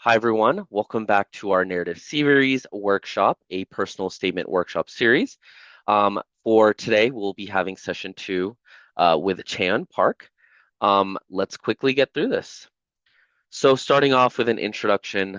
Hi, everyone. Welcome back to our narrative series workshop, a personal statement workshop series. For today, we'll be having session two with Chan Park. Let's quickly get through this. So, starting off with an introduction,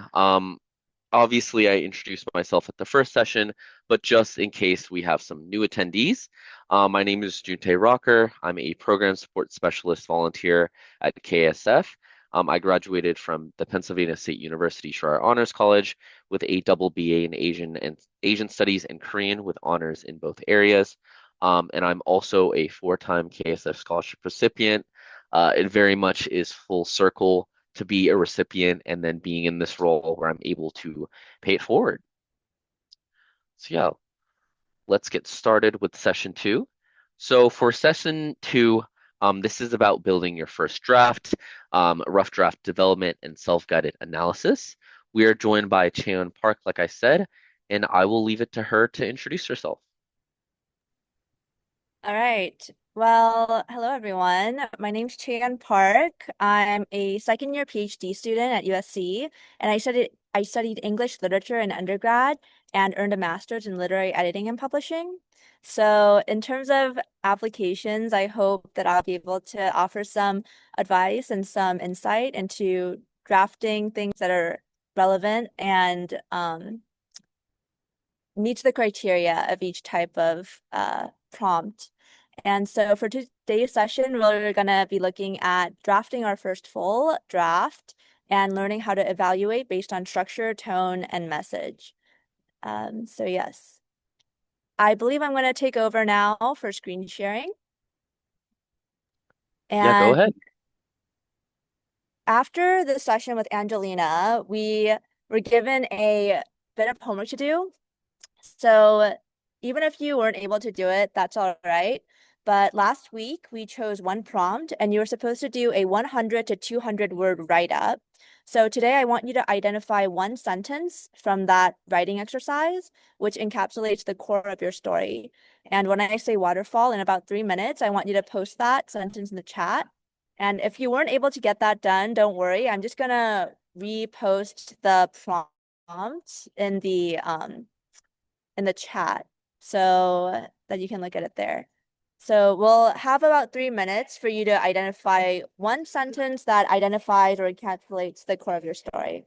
obviously, I introduced myself at the first session, but just in case we have some new attendees, my name is Junte Rocker. I'm a program support specialist volunteer at KASF. I graduated from the Pennsylvania State University Schreier Honors College with a double BA in Asian Studies and Korean with honors in both areas. And I'm also a four-time KSF scholarship recipient. It very much is full circle to be a recipient and then being in this role where I'm able to pay it forward. So yeah, let's get started with session two. So for session two, this is about building your first draft, rough draft development, and self-guided analysis. We are joined by Cheon Park, like I said, and I will leave it to her to introduce herself. All right. Well, hello everyone. My name's Chan Park. I'm a second year PhD student at USC, and I studied English literature in undergrad and earned a master's in literary editing and publishing. So, in terms of applications, I hope that I'll be able to offer some advice and some insight into drafting things that are relevant and meets the criteria of each type of prompt. And so for today's session, we're going to be looking at drafting our first full draft and learning how to evaluate based on structure, tone, and message. So yes, I believe I'm going to take over now for screen sharing. Yeah, go And ahead. after the session with Angelina, we were given a bit of homework to do. So even if you weren't able to do it, that's all right. But last week we chose one prompt and you were supposed to do a 100 to 200 word write-up. So today I want you to identify one sentence from that writing exercise, which encapsulates the core of your story. And when I say waterfall in about 3 minutes, I want you to post that sentence in the chat. And if you weren't able to get that done, don't worry. I'm just gonna repost the prompt in the chat so that you can look at it there. So we'll have about 3 minutes for you to identify one sentence that identifies or encapsulates the core of your story.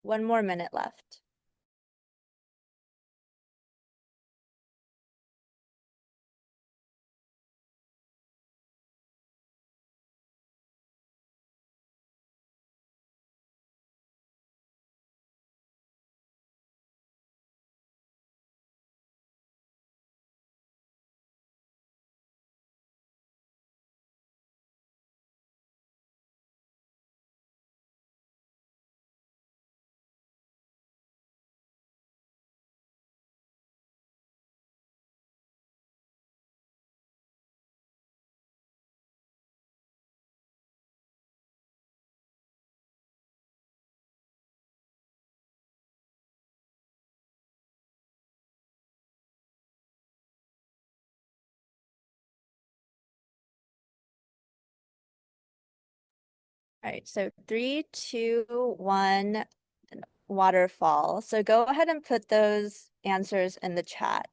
one more minute left. All right, so 3, 2, 1, waterfall. So go ahead and put those answers in the chat.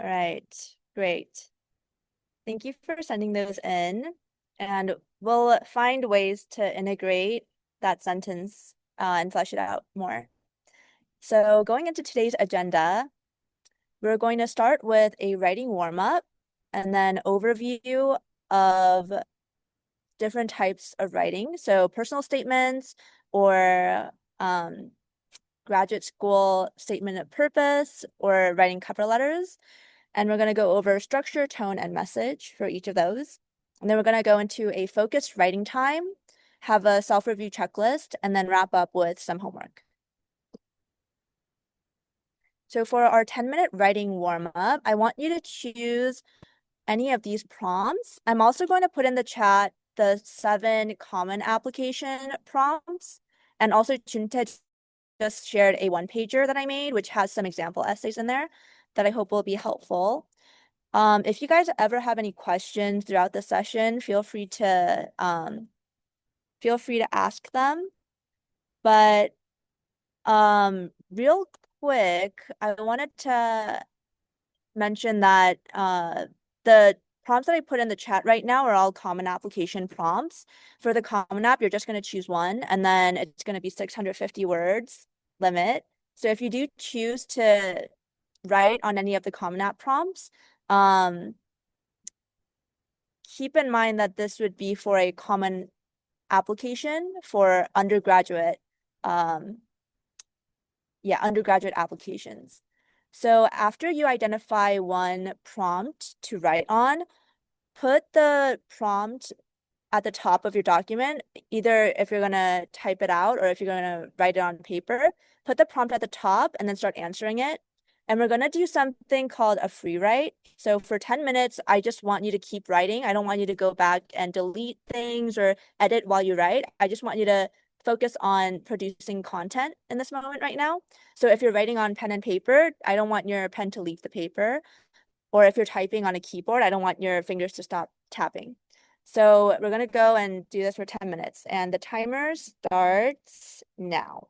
All right, great. Thank you for sending those in. And we'll find ways to integrate that sentence and flesh it out more. So going into today's agenda, we're going to start with a writing warm-up and then overview of different types of writing. So personal statements or graduate school statement of purpose or writing cover letters. And we're going to go over structure, tone, and message for each of those. And then we're going to go into a focused writing time, have a self-review checklist, and then wrap up with some homework. So for our 10-minute writing warm-up, I want you to choose any of these prompts. I'm also going to put in the chat the 7 common application prompts. And also Junte just shared a one-pager that I made, which has some example essays in there that I hope will be helpful. If you guys ever have any questions throughout the session, feel free to ask them. But real quick, I wanted to mention that the prompts that I put in the chat right now are all common application prompts. For the common app, you're just going to choose one, and then it's going to be 650 words limit. So if you do choose to write on any of the common app prompts, keep in mind that this would be for a common application for undergraduate, undergraduate applications. So after you identify one prompt to write on, put the prompt at the top of your document, either if you're going to type it out or if you're going to write it on paper, put the prompt at the top and then start answering it. And we're going to do something called a free write. So for 10 minutes, I just want you to keep writing. I don't want you to go back and delete things or edit while you write. I just want you to focus on producing content in this moment right now. So if you're writing on pen and paper, I don't want your pen to leave the paper. Or if you're typing on a keyboard, I don't want your fingers to stop tapping. So we're going to go and do this for 10 minutes. And the timer starts now.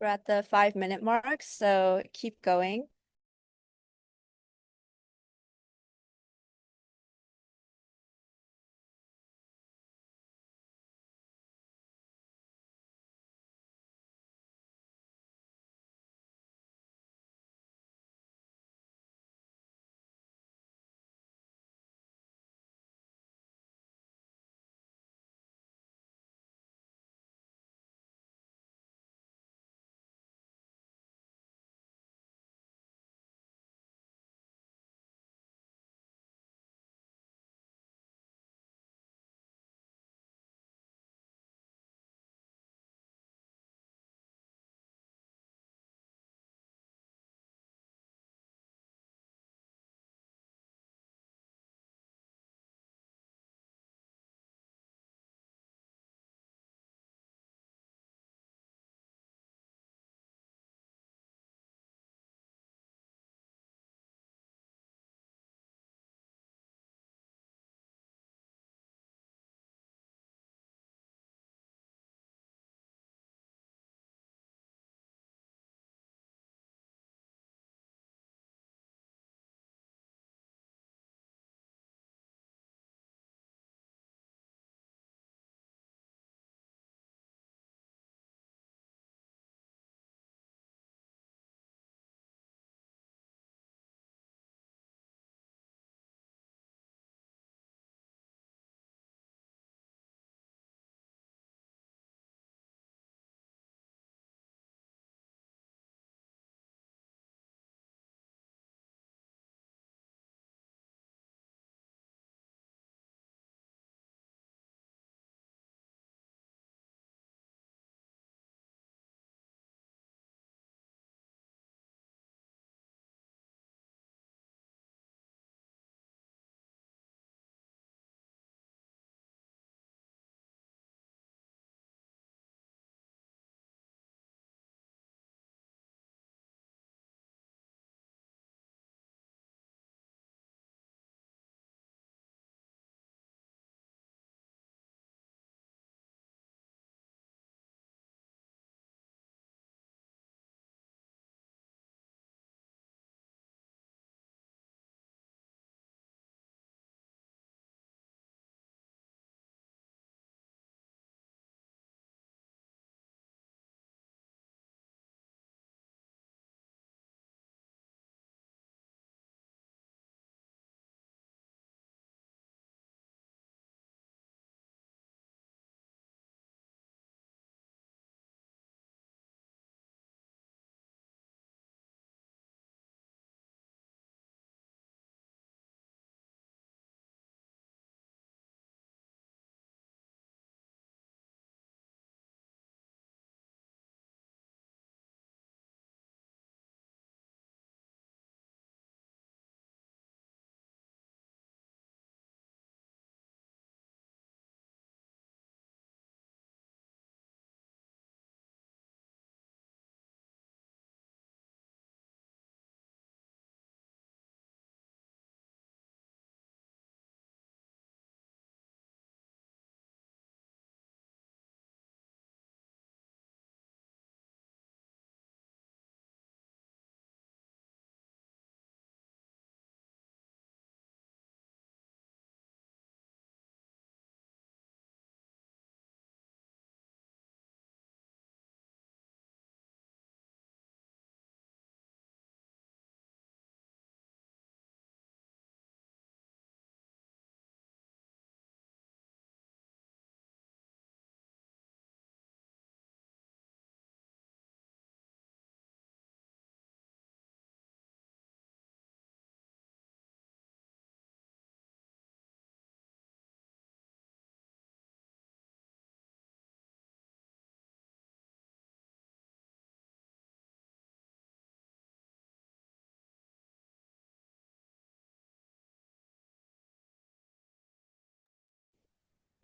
We're at the 5-minute mark, so keep going.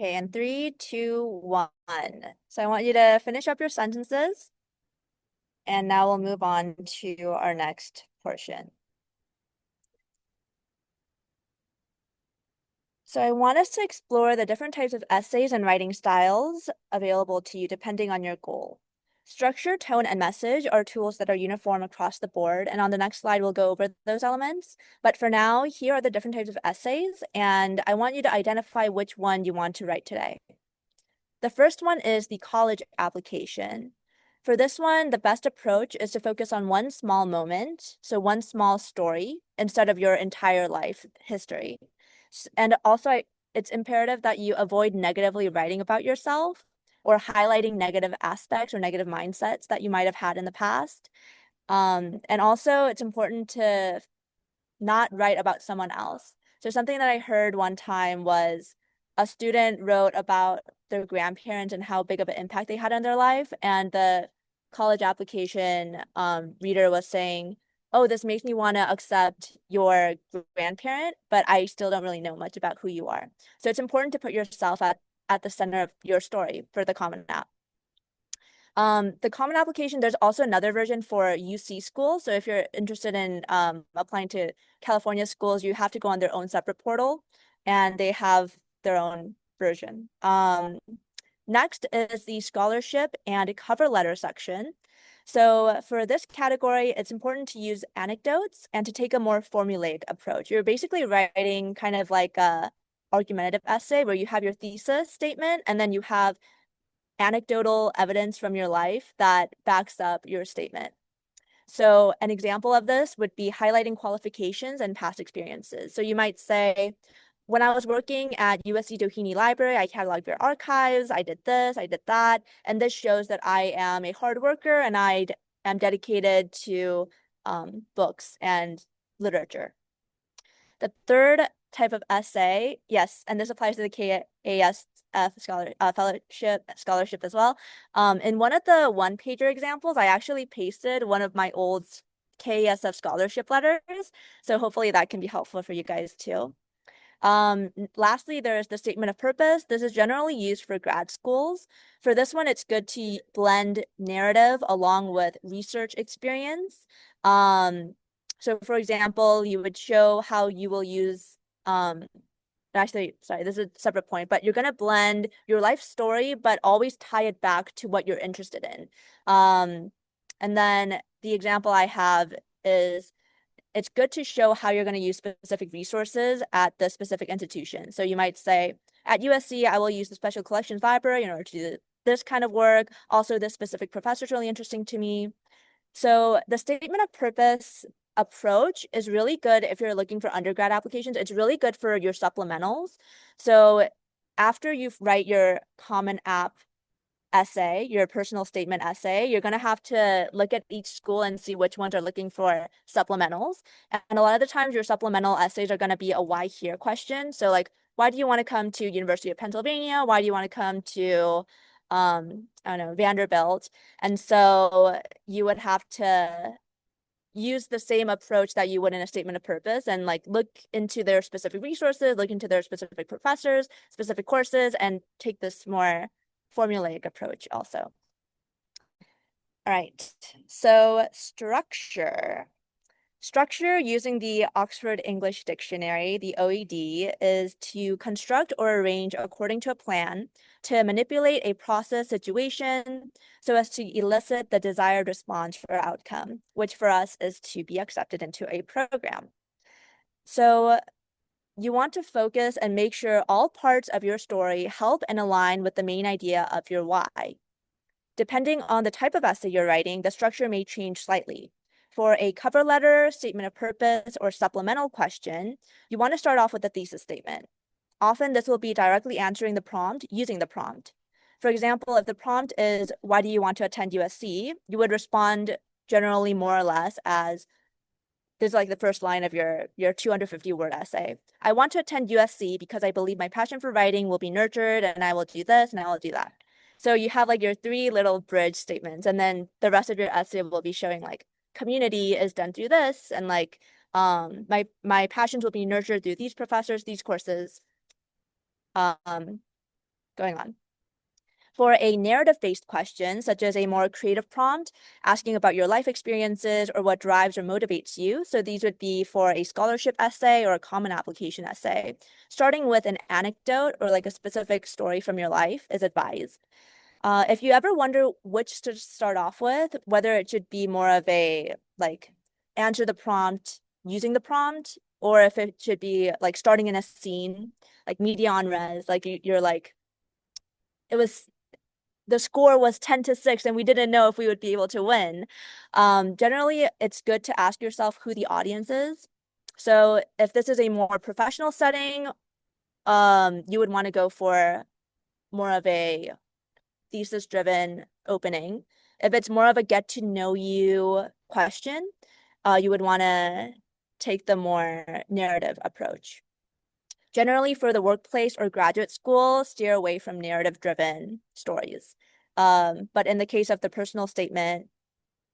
Okay, and 3, 2, 1. So I want you to finish up your sentences, and now we'll move on to our next portion. So I want us to explore the different types of essays and writing styles available to you depending on your goal. Structure, tone, and message are tools that are uniform across the board. And on the next slide, we'll go over those elements. But for now, here are the different types of essays, and I want you to identify which one you want to write today. The first one is the college application. For this one, the best approach is to focus on one small moment, so one small story, instead of your entire life history. And also, it's imperative that you avoid negatively writing about yourself or highlighting negative aspects or negative mindsets that you might have had in the past. And also, it's important to not write about someone else. So something that I heard one time was a student wrote about their grandparents and how big of an impact they had on their life. And the college application reader was saying, oh, this makes me want to accept your grandparent, but I still don't really know much about who you are. So it's important to put yourself at the center of your story for the Common App. The Common Application, there's also another version for UC schools. So if you're interested in applying to California schools, you have to go on their own separate portal, and they have their own version. Next is the scholarship and cover letter section. So for this category, it's important to use anecdotes and to take a more formulaic approach. You're basically writing kind of like a argumentative essay where you have your thesis statement and then you have anecdotal evidence from your life that backs up your statement. So an example of this would be highlighting qualifications and past experiences. So you might say, when I was working at USC Doheny Library, I cataloged their archives, I did this, I did that, and this shows that I am a hard worker and I am dedicated to books and literature. The third type of essay, yes, and this applies to the KASF scholarship as well. In one of the one-pager examples, I actually pasted one of my old KASF scholarship letters, so hopefully that can be helpful for you guys too. Lastly, there's the statement of purpose. This is generally used for grad schools. For this one, it's good to blend narrative along with research experience. So for example, you would show how you will use, actually, sorry, this is a separate point, but you're going to blend your life story, but always tie it back to what you're interested in. And then the example I have is it's good to show how you're going to use specific resources at the specific institution. So you might say, at USC, I will use the Special Collections Library in order to do this kind of work. Also, this specific professor is really interesting to me. So the statement of purpose approach is really good if you're looking for undergrad applications. It's really good for your supplementals. So after you write your Common App essay, your personal statement essay, you're going to have to look at each school and see which ones are looking for supplementals. And a lot of the times your supplemental essays are going to be a why here question. So like, why do you want to come to University of Pennsylvania? Why do you want to come to, I don't know, Vanderbilt? And so you would have to use the same approach that you would in a statement of purpose and like look into their specific resources, look into their specific professors, specific courses, and take this more formulaic approach also. All right, so structure. Structure using the Oxford English Dictionary, the OED, is to construct or arrange according to a plan to manipulate a process situation so as to elicit the desired response or outcome, which for us is to be accepted into a program. So you want to focus and make sure all parts of your story help and align with the main idea of your why. Depending on the type of essay you're writing, the structure may change slightly. For a cover letter, statement of purpose, or supplemental question, you want to start off with a thesis statement. Often this will be directly answering the prompt using the prompt. For example, if the prompt is, why do you want to attend USC? You would respond generally more or less as, this is like the first line of your 250-word essay. I want to attend USC because I believe my passion for writing will be nurtured and I will do this and I will do that. So you have like your three little bridge statements, and then the rest of your essay will be showing like community is done through this, and like my passions will be nurtured through these professors, these courses, going on. For a narrative-based question, such as a more creative prompt, asking about your life experiences or what drives or motivates you. So these would be for a scholarship essay or a common application essay. Starting with an anecdote or like a specific story from your life is advised. If you ever wonder which to start off with, whether it should be more of a like answer the prompt using the prompt, or if it should be like starting in a scene, like media on res, like you're like, it was the score was 10-6 and we didn't know if we would be able to win. Generally, it's good to ask yourself who the audience is. So if this is a more professional setting, you would want to go for more of a thesis driven opening. If it's more of a get to know you question, you would want to take the more narrative approach. Generally, for the workplace or graduate school, steer away from narrative driven stories. But in the case of the personal statement,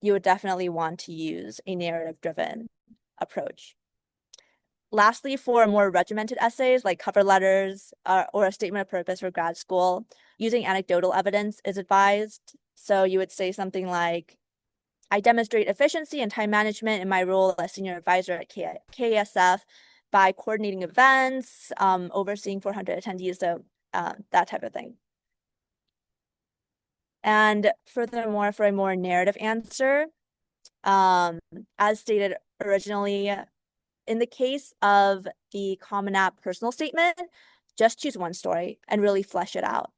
you would definitely want to use a narrative driven approach. Lastly, for more regimented essays like cover letters or a statement of purpose for grad school, using anecdotal evidence is advised. So you would say something like, I demonstrate efficiency and time management in my role as senior advisor at KASF by coordinating events, overseeing 400 attendees, so that type of thing. And furthermore, for a more narrative answer, as stated originally, in the case of the Common App personal statement, just choose one story and really flesh it out.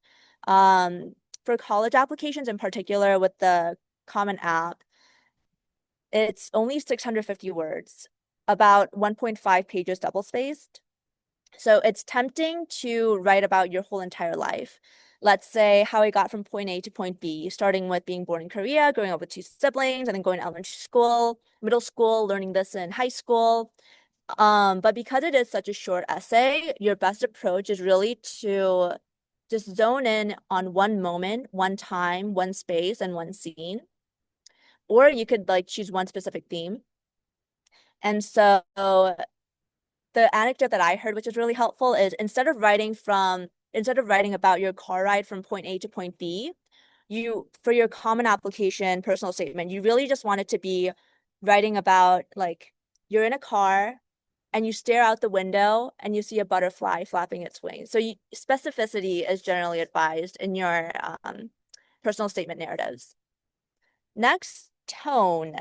For college applications in particular with the Common App, it's only 650 words, about 1.5 pages double-spaced. So it's tempting to write about your whole entire life. Let's say how I got from point A to point B, starting with being born in Korea, growing up with two siblings, and then going to elementary school, middle school, learning this in high school. But because it is such a short essay, your best approach is really to just zone in on one moment, one time, one space, and one scene. Or you could like choose one specific theme. And so the anecdote that I heard, which is really helpful, is instead of writing about your car ride from point A to point B, you for your common application personal statement, you really just want it to be writing about like you're in a car and you stare out the window and you see a butterfly flapping its wings. So specificity is generally advised in your personal statement narratives. Next, tone.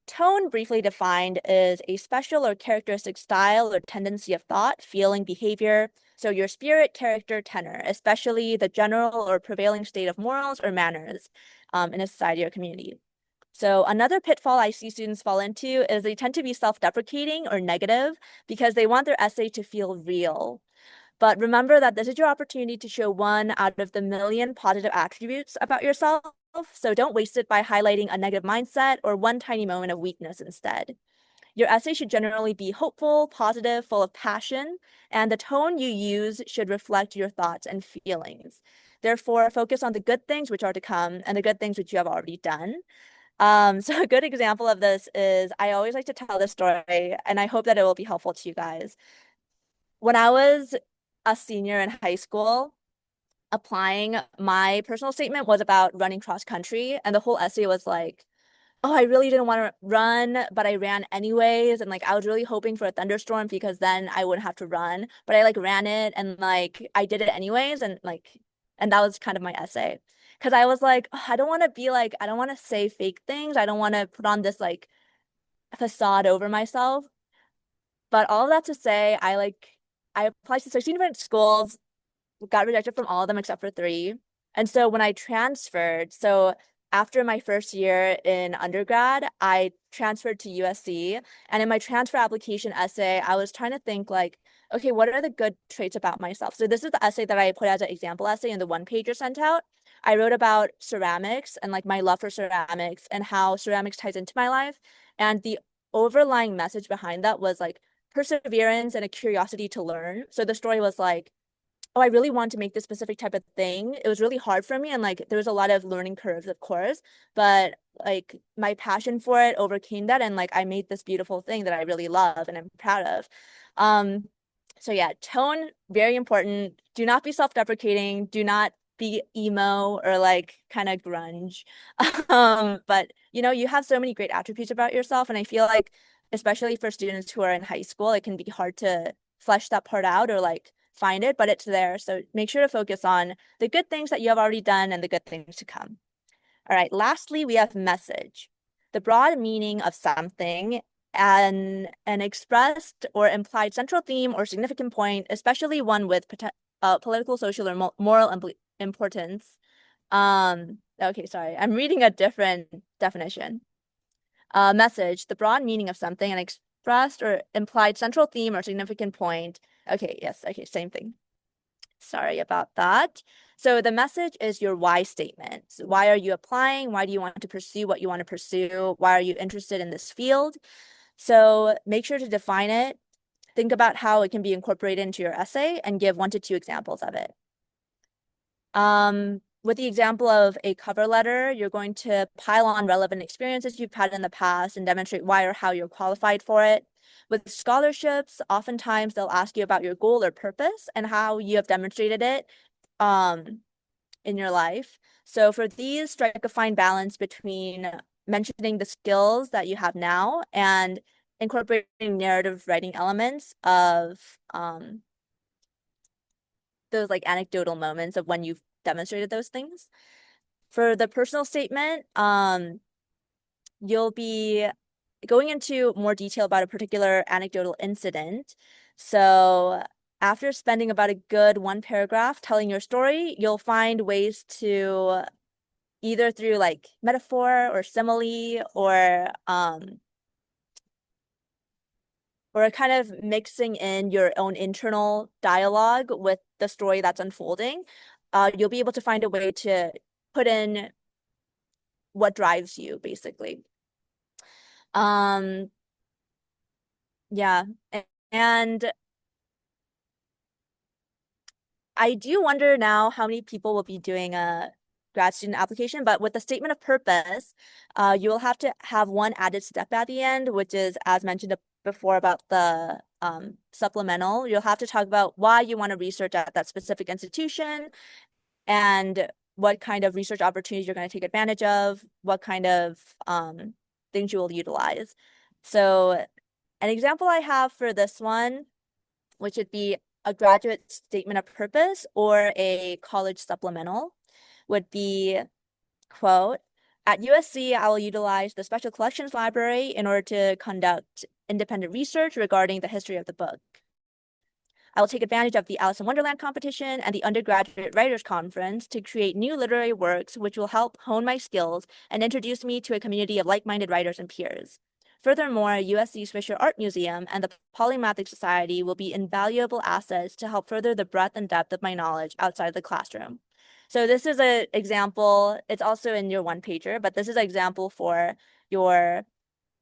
Tone, briefly defined, is a special or characteristic style or tendency of thought, feeling, behavior. So your spirit, character, tenor, especially the general or prevailing state of morals or manners in a society or community. So another pitfall I see students fall into is they tend to be self-deprecating or negative because they want their essay to feel real. But remember that this is your opportunity to show one out of the million positive attributes about yourself. So don't waste it by highlighting a negative mindset or one tiny moment of weakness instead. Your essay should generally be hopeful, positive, full of passion, and the tone you use should reflect your thoughts and feelings. Therefore, focus on the good things which are to come and the good things which you have already done. So a good example of this is I always like to tell this story, and I hope that it will be helpful to you guys. When I was a senior in high school, applying, my personal statement was about running cross country, and the whole essay was like, oh, I really didn't want to run, but I ran anyways. And like, I was really hoping for a thunderstorm because then I wouldn't have to run. But I like ran it and like, I did it anyways. And like, and that was kind of my essay. Because I was like, "Oh, I don't want to be like, I don't want to say fake things. I don't want to put on this like facade over myself. But all of that to say, I applied to 16 different schools, got rejected from all of them except for three. And so when I transferred, so after my first year in undergrad, I transferred to USC. And in my transfer application essay, I was trying to think like, okay, what are the good traits about myself? So this is the essay that I put as an example essay in the one pager sent out. I wrote about ceramics and like my love for ceramics and how ceramics ties into my life. And the overlying message behind that was like perseverance and a curiosity to learn. So the story was like, oh, I really want to make this specific type of thing. It was really hard for me. And like, there was a lot of learning curves, of course, but like my passion for it overcame that. And like, I made this beautiful thing that I really love and I'm proud of. Um, so yeah, tone, very important. Do not be self-deprecating. Do not be emo or like kind of grunge. But you know, you have so many great attributes about yourself. And I feel like, especially for students who are in high school, it can be hard to flesh that part out or like find it, but it's there. So make sure to focus on the good things that you have already done and the good things to come. All right, lastly, we have message, the broad meaning of something and an expressed or implied central theme or significant point, especially one with political, social, or moral importance. Okay, sorry, I'm reading a different definition. Message, the broad meaning of something, an expressed or implied central theme or significant point. Okay, yes, okay, same thing. Sorry about that. So the message is your why statement. So why are you applying? Why do you want to pursue what you want to pursue? Why are you interested in this field? So make sure to define it. Think about how it can be incorporated into your essay and give 1 to 2 examples of it. With the example of a cover letter, you're going to pile on relevant experiences you've had in the past and demonstrate why or how you're qualified for it. With scholarships, oftentimes they'll ask you about your goal or purpose and how you have demonstrated it in your life. So for these, strike a fine balance between mentioning the skills that you have now and incorporating narrative writing elements of those like anecdotal moments of when you've demonstrated those things. For the personal statement, you'll be going into more detail about a particular anecdotal incident. So after spending about a good 1 paragraph telling your story, you'll find ways to either through like metaphor or simile or kind of mixing in your own internal dialogue with the story that's unfolding, you'll be able to find a way to put in what drives you, basically. Um, yeah. And I do wonder now how many people will be doing a grad student application, but with the statement of purpose, you will have to have one added step at the end, which is, as mentioned before about the supplemental, you'll have to talk about why you want to research at that specific institution and what kind of research opportunities you're going to take advantage of, what kind of things you will utilize. So an example I have for this one, which would be a graduate statement of purpose or a college supplemental, would be, quote, at USC, I will utilize the Special Collections Library in order to conduct independent research regarding the history of the book. I will take advantage of the Alice in Wonderland competition and the Undergraduate Writers Conference to create new literary works which will help hone my skills and introduce me to a community of like-minded writers and peers. Furthermore, USC's Fisher Art Museum and the Polymathic Society will be invaluable assets to help further the breadth and depth of my knowledge outside the classroom. So this is an example. It's also in your one-pager, but this is an example for your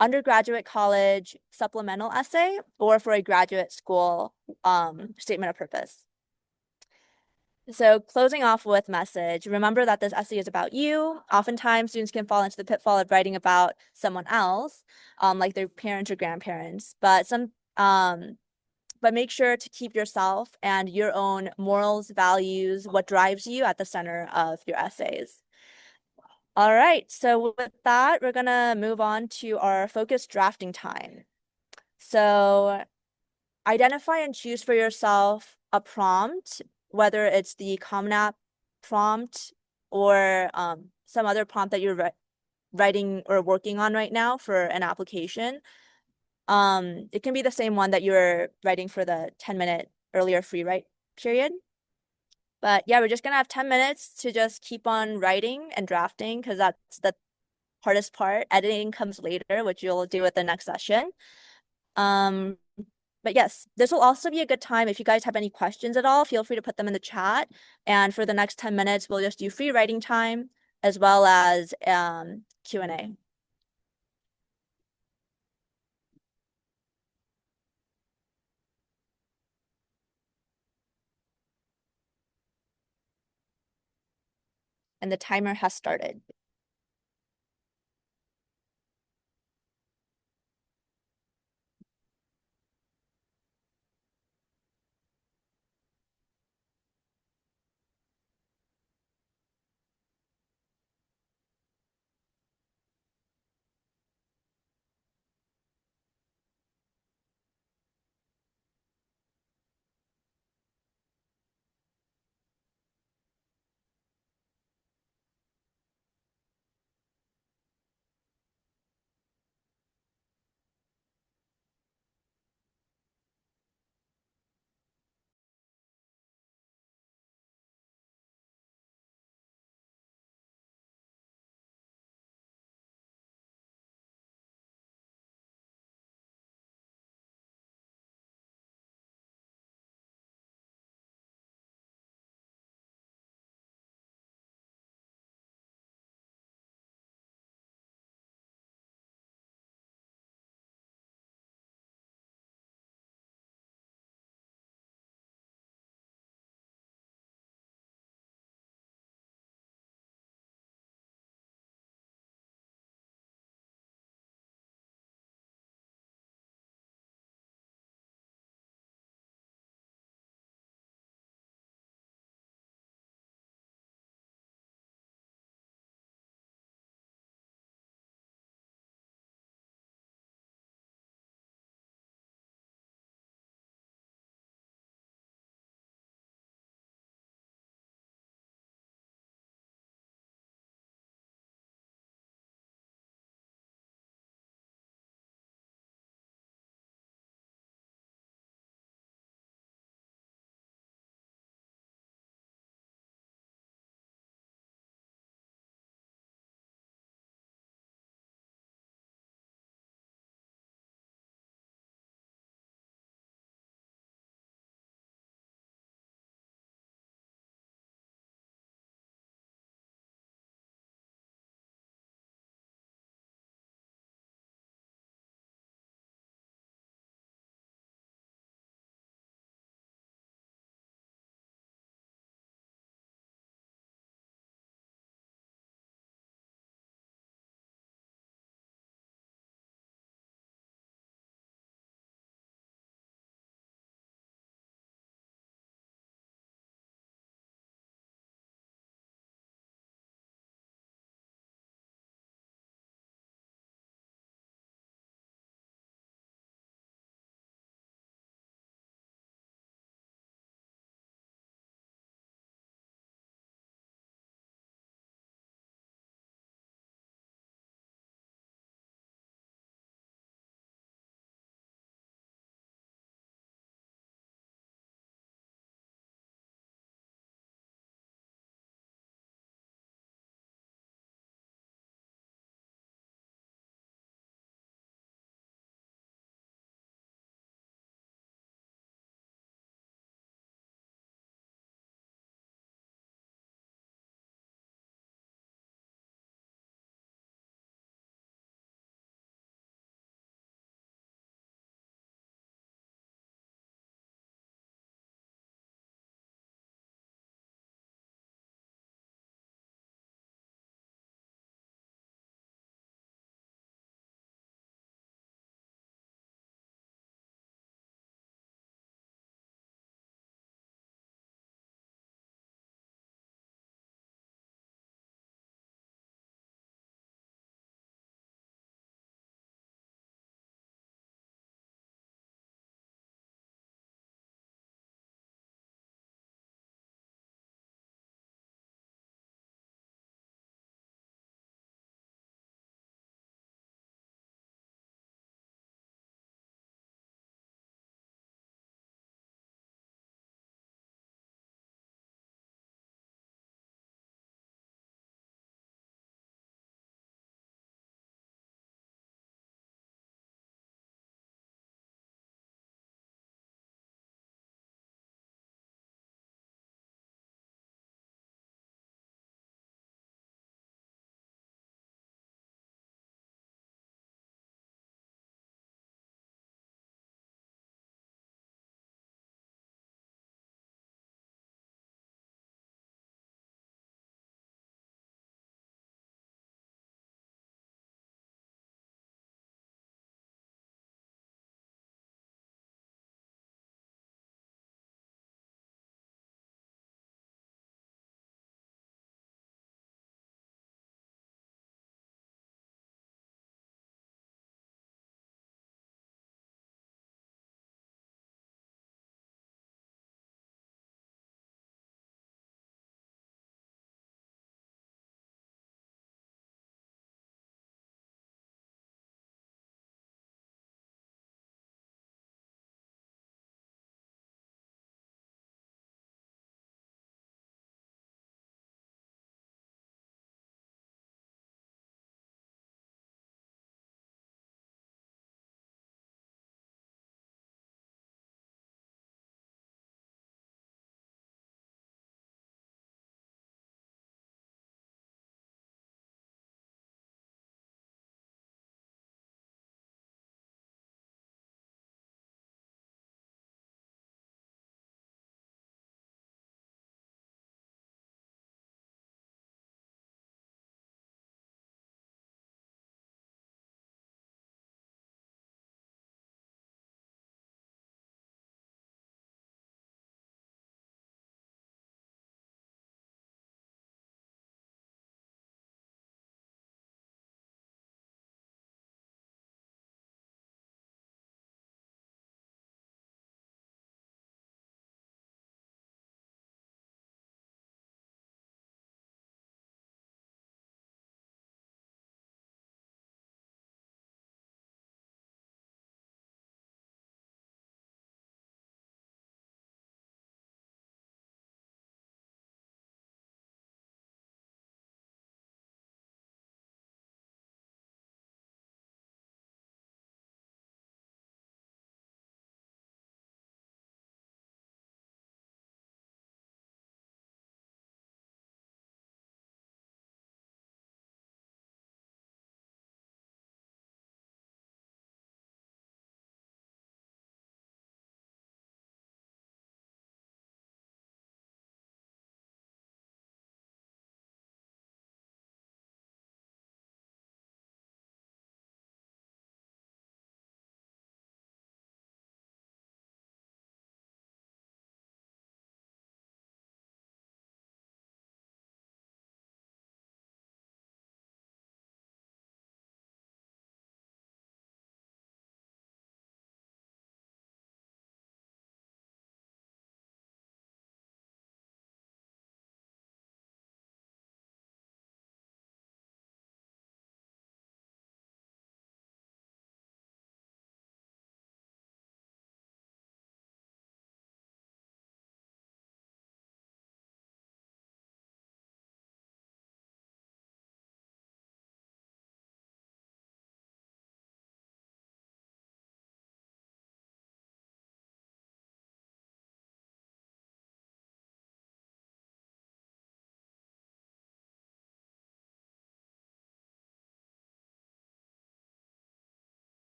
undergraduate college supplemental essay or for a graduate school statement of purpose. So closing off with message, remember that this essay is about you. Oftentimes students can fall into the pitfall of writing about someone else, like their parents or grandparents, but make sure to keep yourself and your own morals, values, what drives you at the center of your essays. All right, so with that, we're gonna move on to our focused drafting time. So identify and choose for yourself a prompt, whether it's the Common App prompt or some other prompt that you're writing or working on right now for an application. It can be the same one that you're writing for the 10-minute earlier free write period. But yeah, we're just gonna have 10 minutes to just keep on writing and drafting because that's the hardest part. Editing comes later, which you'll do at the next session. Um, but yes, this will also be a good time. If you guys have any questions at all, feel free to put them in the chat. And for the next 10 minutes, we'll just do free writing time as well as Q&A. And the timer has started.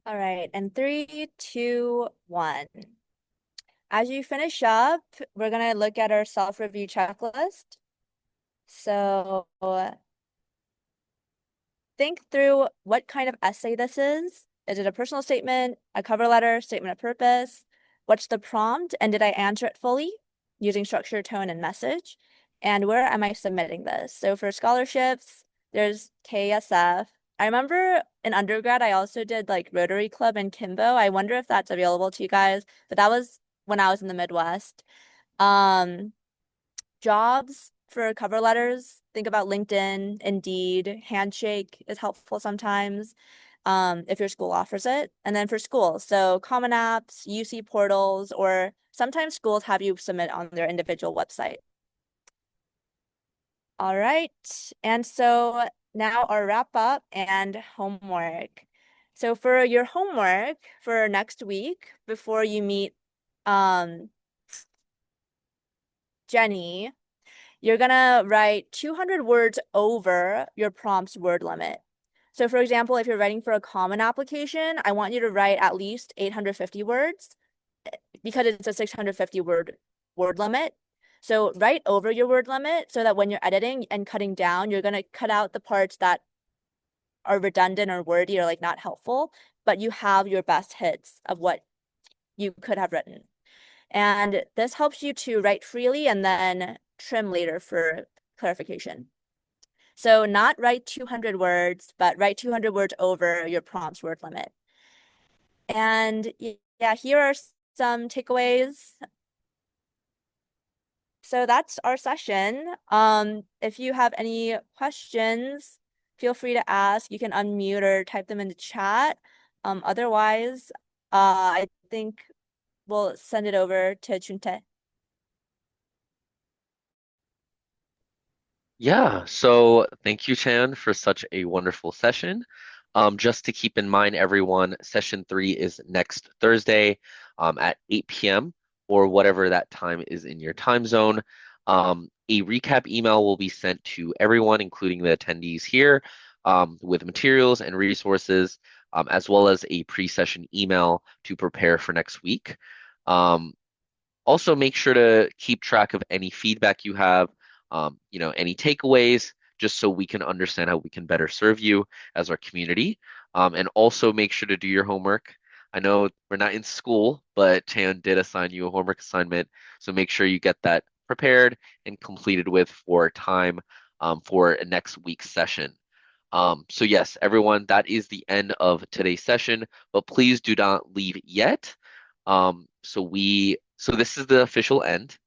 All right, and three, two, one. As you finish up, we're gonna look at our self-review checklist. So think through what kind of essay this is. Is it a personal statement, a cover letter, statement of purpose? What's the prompt, and did I answer it fully using structure, tone, and message? And where am I submitting this? So for scholarships, there's KASF. I remember in undergrad, I also did like Rotary Club and Kimbo. I wonder if that's available to you guys, but that was when I was in the Midwest. Um, Jobs for cover letters, think about LinkedIn, Indeed, Handshake is helpful sometimes, if your school offers it. And then for schools, so Common Apps, UC portals, or sometimes schools have you submit on their individual website. All right. And so now our wrap up and homework. So for your homework for next week, before you meet um, Jenny, you're gonna write 200 words over your prompt's word limit. So for example, if you're writing for a common application, I want you to write at least 850 words because it's a 650 word limit. So write over your word limit so that when you're editing and cutting down, you're gonna cut out the parts that are redundant or wordy or like not helpful, but you have your best hits of what you could have written. And this helps you to write freely and then trim later for clarification. So not write 200 words, but write 200 words over your prompt's word limit. And yeah, here are some takeaways. So that's our session. If you have any questions, feel free to ask. You can unmute or type them in the chat. Otherwise, I think we'll send it over to Chunte. Yeah, so thank you, Chan, for such a wonderful session. Just to keep in mind, everyone, session three is next Thursday at 8 p.m. or whatever that time is in your time zone. A recap email will be sent to everyone, including the attendees here, with materials and resources, as well as a pre-session email to prepare for next week. Um, Also, make sure to keep track of any feedback you have, any takeaways, just so we can understand how we can better serve you as our community. And also make sure to do your homework. I know we're not in school, but Chan did assign you a homework assignment, so make sure you get that prepared and completed with for time for next week's session. So yes, everyone, that is the end of today's session, but please do not leave yet. So this is the official end.